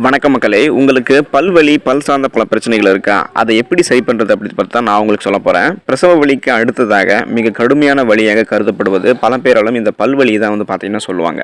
வணக்கம் மக்களே, உங்களுக்கு பல்வலி பல் சார்ந்த பல பிரச்சனைகள் இருக்கா? அதை எப்படி சரி பண்ணுறது அப்படின்னு பார்த்தா நான் உங்களுக்கு சொல்ல போகிறேன். பிரசவ வலிக்கு அடுத்ததாக மிக கடுமையான வலியாக கருதப்படுவது பல பேராலும் இந்த பல்வலி தான் பார்த்தீங்கன்னா சொல்லுவாங்க.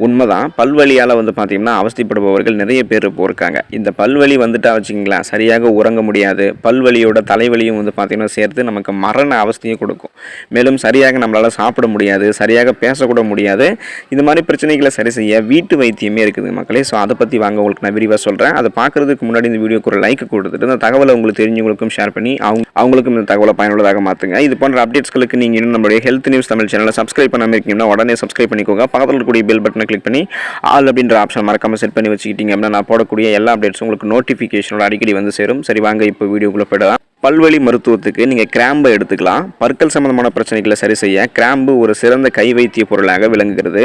உண்மைதான், பல்வலியால் பார்த்தீங்கன்னா அவஸ்தைப்படுபவர்கள் நிறைய பேர் இருக்காங்க. இந்த பல்வலி வந்துட்டா வச்சுக்கிங்களேன், சரியாக உறங்க முடியாது. பல்வலியோட தலைவலியும் பார்த்தீங்கன்னா சேர்த்து நமக்கு மரண அவஸ்தையை கொடுக்கும். மேலும் சரியாக நம்மளால் சாப்பிட முடியாது, சரியாக பேசக்கூட முடியாது. இது மாதிரி பிரச்சனைகளை சரி செய்ய வீட்டு வைத்தியமே இருக்குது மக்களே. ஸோ அதை பற்றி வாங்க உங்களுக்கு நான் விரிவாக சொல்கிறேன். அதை பார்க்குறதுக்கு முன்னாடி இந்த வீடியோக்கு ஒரு லைக் கொடுத்துட்டு இந்த தகவலை உங்களுக்கு தெரிஞ்சவங்களுக்கும் ஷேர் பண்ணி அவங்களுக்கும் இந்த தகவலை பயனுள்ளதாக மாற்றுங்க. இது போன்ற அப்டேட்ஸ்களுக்கு நீங்கள் இன்னும் நம்மளுடைய ஹெல்த் நியூஸ் தமிழ் சேனலை சப்ஸ்கிரைப் பண்ணாமல் இருக்கீங்கன்னா உடனே சப்ஸ்கிரைப் பண்ணிக்கோங்க. பக்கத்தில் இருக்கக்கூடிய பெல் பட்டனை கிளிக் பண்ணி ஆல் அப்படின்ற ஆப்ஷன் மறக்காமல் செட் பண்ணி வச்சுக்கிட்டீங்க அப்படின்னா நான் போடக்கூடிய எல்லா அப்டேட்ஸும் உங்களுக்கு நோட்டிஃபிகேஷனோட அடிக்கடி வந்து சேரும். சரி வாங்க இப்போ வீடியோக்குள்ளே போய்டலாம். பல்வலி மருத்துவத்துக்கு நீங்கள் கிராம்பை எடுத்துக்கலாம். பற்கள் சம்பந்தமான பிரச்சனைகளை சரி செய்ய கிராம்பு ஒரு சிறந்த கை வைத்திய பொருளாக விளங்குகிறது.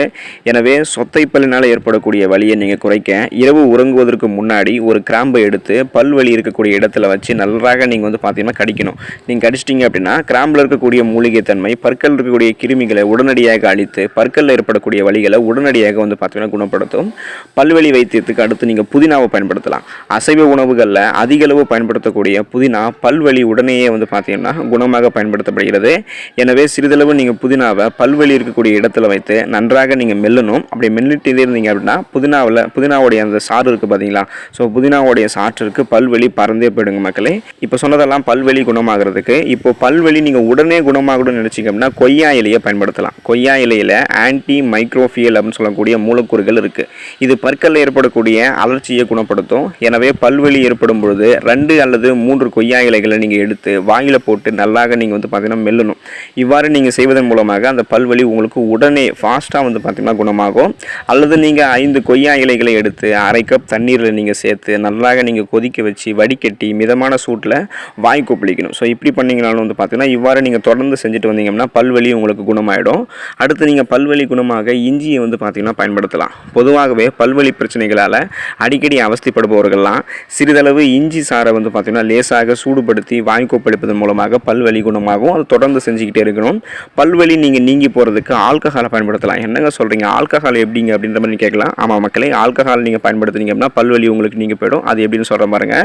எனவே சொத்தை பல்லினால் ஏற்படக்கூடிய வலியை நீங்கள் குறைக்க இரவு உறங்குவதற்கு முன்னாடி ஒரு கிராம்பை எடுத்து பல்வலி இருக்கக்கூடிய இடத்துல வச்சு நன்றாக நீங்கள் பார்த்தீங்கன்னா கடிக்கணும். நீங்கள் கடிச்சிட்டிங்க அப்படின்னா கிராம்பில் இருக்கக்கூடிய மூலிகை தன்மை பற்கள் இருக்கக்கூடிய கிருமிகளை உடனடியாக அழித்து பற்களில் ஏற்படக்கூடிய வலிகளை உடனடியாக பார்த்தீங்கன்னா குணப்படுத்தும். பல்வலி வைத்தியத்துக்கு அடுத்து நீங்கள் புதினாவை பயன்படுத்தலாம். அசைவ உணவுகளில் அதிக அளவு பயன்படுத்தக்கூடிய புதினா பல்வலி உடனேயே பார்த்தீங்கன்னா குணமாக பயன்படுத்தப்படுகிறது. எனவே சிறிதளவு நீங்கள் புதினாவை பல்வலி இருக்கக்கூடிய இடத்துல வைத்து நன்றாக நீங்கள் மெல்லணும். அப்படி மெல்லிட்டே இருந்தீங்க அப்படின்னா புதினாவுடைய அந்த சாறு இருக்குது பார்த்தீங்களா, ஸோ புதினாவுடைய சாற்றிற்கு பல்வலி பறந்தே போயிடுங்க மக்களே. இப்போ சொன்னதெல்லாம் பல்வலி குணமாகிறதுக்கு. இப்போ பல்வலி நீங்கள் உடனே குணமாகணும்னு நினச்சிங்க அப்படின்னா கொய்யா இலையை பயன்படுத்தலாம். கொய்யா இலையில் ஆன்டி மைக்ரோஃபியல் அப்படின்னு சொல்லக்கூடிய மூலக்கூறுகள் இருக்குது. இது பற்களில் ஏற்படக்கூடிய அலர்ச்சியை குணப்படுத்தும். எனவே பல்வலி ஏற்படும் பொழுது 2 அல்லது 3 கொய்யா இலைகளை நீங்கள் எடுத்து வாயில போட்டு நல்லாக நீங்கள் பார்த்தீங்கன்னா மெல்லணும். இவ்வாறு நீங்கள் செய்வதன் மூலமாக அந்த பல்வலி உங்களுக்கு உடனே ஃபாஸ்ட்டாக பார்த்தீங்கன்னா குணமாகும். அல்லது நீங்கள் 5 கொய்யா இலைகளை எடுத்து அரை கப் தண்ணீரில் நீங்கள் சேர்த்து நல்லாக நீங்கள் கொதிக்க வச்சு வடிகட்டி மிதமான சூட்டில் வாய் கொப்பளிக்கணும். ஸோ இப்படி பண்ணிங்கனாலும் பார்த்தீங்கன்னா இவ்வாறு நீங்கள் தொடர்ந்து செஞ்சுட்டு வந்தீங்கன்னா பல்வலி உங்களுக்கு குணமாயிடும். அடுத்து நீங்கள் பல்வலி குணமாக இஞ்சியை பார்த்தீங்கன்னா பயன்படுத்தலாம். பொதுவாகவே பல்வலி பிரச்சனைகளால் அடிக்கடி அவஸ்தைப்படுபவர்கள்லாம் சிறிதளவு இஞ்சி சாரை பார்த்தீங்கன்னா லேசாக சூடுபடுத்தி வாய் கொப்பளிப்பதன் மூலமாக பல்வலி குணமாகும். அது தொடர்ந்து செஞ்சுக்கிட்டே இருக்கணும். பல்வலி நீங்கள் நீங்கி போகிறதுக்கு ஆல்கஹாலை பயன்படுத்தலாம். என்னங்க சொல்கிறீங்க, ஆல்கஹால் எப்படிங்க அப்படின்ற மாதிரி கேட்கலாம். ஆமாம் மக்களே, ஆல்கஹால் நீங்கள் பயன்படுத்துனீங்க அப்படின்னா பல்வலி உங்களுக்கு நீங்கி போயிடும். அது எப்படின்னு சொல்கிற பாருங்க.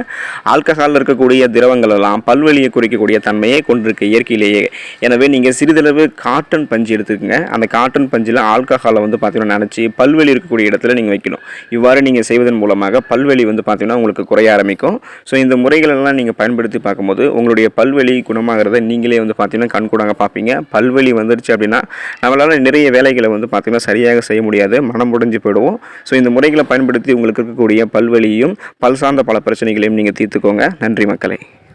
ஆல்கஹாலில் இருக்கக்கூடிய திரவங்கள் எல்லாம் பல்வலியை குறைக்கக்கூடிய தன்மையை கொண்டிருக்கு இயற்கையிலேயே. எனவே நீங்கள் சிறிதளவு காட்டன் பஞ்சு எடுத்துக்கோங்க. அந்த காட்டன் பஞ்சில் ஆல்கஹாலை பார்த்தீங்கன்னா நினச்சி பல்வலி இருக்கக்கூடிய இடத்துல நீங்கள் வைக்கணும். இவ்வாறு நீங்கள் செய்வதன் மூலமாக பல்வலி பார்த்தீங்கன்னா உங்களுக்கு குறைய ஆரம்பிக்கும். ஸோ இந்த முறைகளெல்லாம் நீங்கள் பயன்படுத்தி பார்க்கும்போது உங்களுடைய பல்வலி குணமாகிறத நீங்களே பார்த்தீங்கன்னா கண்கூடாக பார்ப்பீங்க. பல்வலி வந்துருச்சு அப்படின்னா நம்மளால் நிறைய வேலைகளை பார்த்தீங்கன்னா சரியாக செய்ய முடியாது, மனம் முடிஞ்சு போயிடுவோம். ஸோ இந்த முறைகளை பயன்படுத்தி உங்களுக்கு இருக்கக்கூடிய பல்வலியும் பல் சார்ந்த பல பிரச்சனைகளையும் நீங்கள் தீர்த்துக்கோங்க. நன்றி மக்களே.